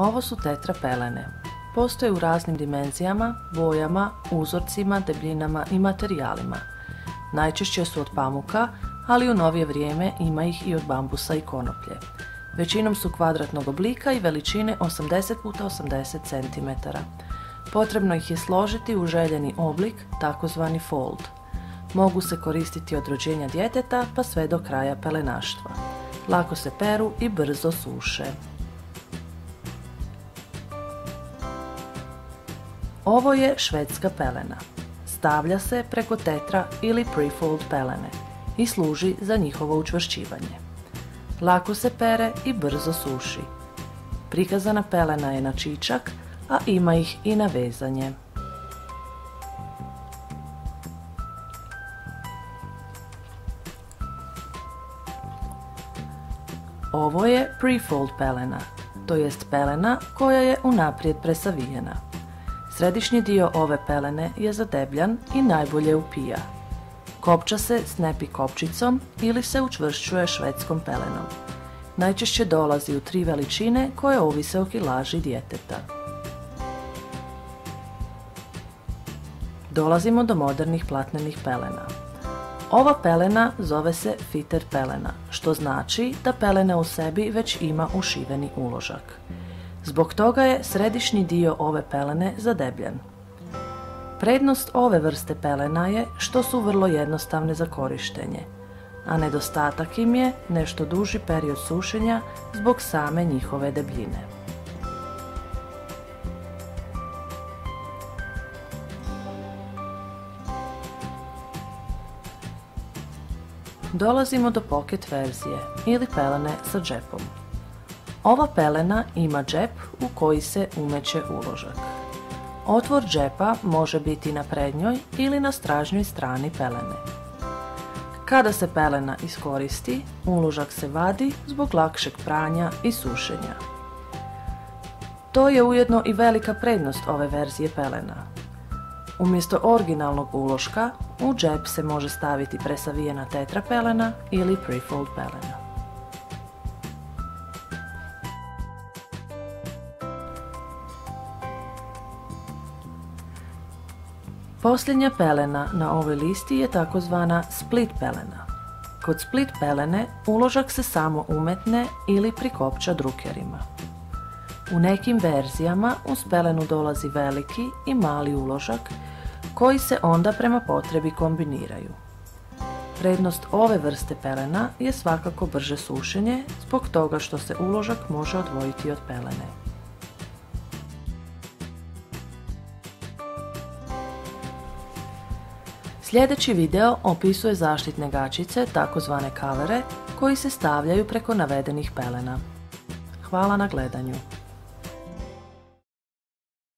Ovo su tetra pelene. Postoje u raznim dimenzijama, bojama, uzorcima, debljinama i materijalima. Najčešće su od pamuka, ali u novije vrijeme ima ih i od bambusa i konoplje. Većinom su kvadratnog oblika i veličine 80 x 80 cm. Potrebno ih je složiti u željeni oblik, takozvani fold. Mogu se koristiti od rođenja djeteta pa sve do kraja pelenaštva. Lako se peru i brzo suše. Ovo je švedska pelena. Stavlja se preko tetra ili prefold pelene i služi za njihovo učvršćivanje. Lako se pere i brzo suši. Prikazana pelena je na čičak, a ima ih i na vezanje. Ovo je prefold pelena, to jest pelena koja je unaprijed presavijena. Središnji dio ove pelene je zadebljan i najbolje upija. Kopča se snepi kopčicom ili se učvršćuje švedskom pelenom. Najčešće dolazi u 3 veličine koje ovise o kilaži djeteta. Dolazimo do modernih platnenih pelena. Ova pelena zove se fiter pelena, što znači da pelena u sebi već ima ušiveni uložak. Zbog toga je središnji dio ove pelene zadebljan. Prednost ove vrste pelena je što su vrlo jednostavne za korištenje, a nedostatak im je nešto duži period sušenja zbog same njihove debljine. Dolazimo do pocket verzije ili pelene sa džepom. Ova pelena ima džep u koji se umeće uložak. Otvor džepa može biti na prednjoj ili na stražnjoj strani pelene. Kada se pelena iskoristi, uložak se vadi zbog lakšeg pranja i sušenja. To je ujedno i velika prednost ove verzije pelena. Umjesto originalnog uloška, u džep se može staviti presavijena tetra pelena ili prefold pelena. Posljednja pelena na ovoj listi je takozvana split pelena. Kod split pelene uložak se samo umetne ili prikopča drukerima. U nekim verzijama uz pelenu dolazi veliki i mali uložak koji se onda prema potrebi kombiniraju. Prednost ove vrste pelena je svakako brže sušenje zbog toga što se uložak može odvojiti od pelene. Sljedeći video opisuje zaštitne gačice, takozvane kavere, koji se stavljaju preko navedenih pelena. Hvala na gledanju.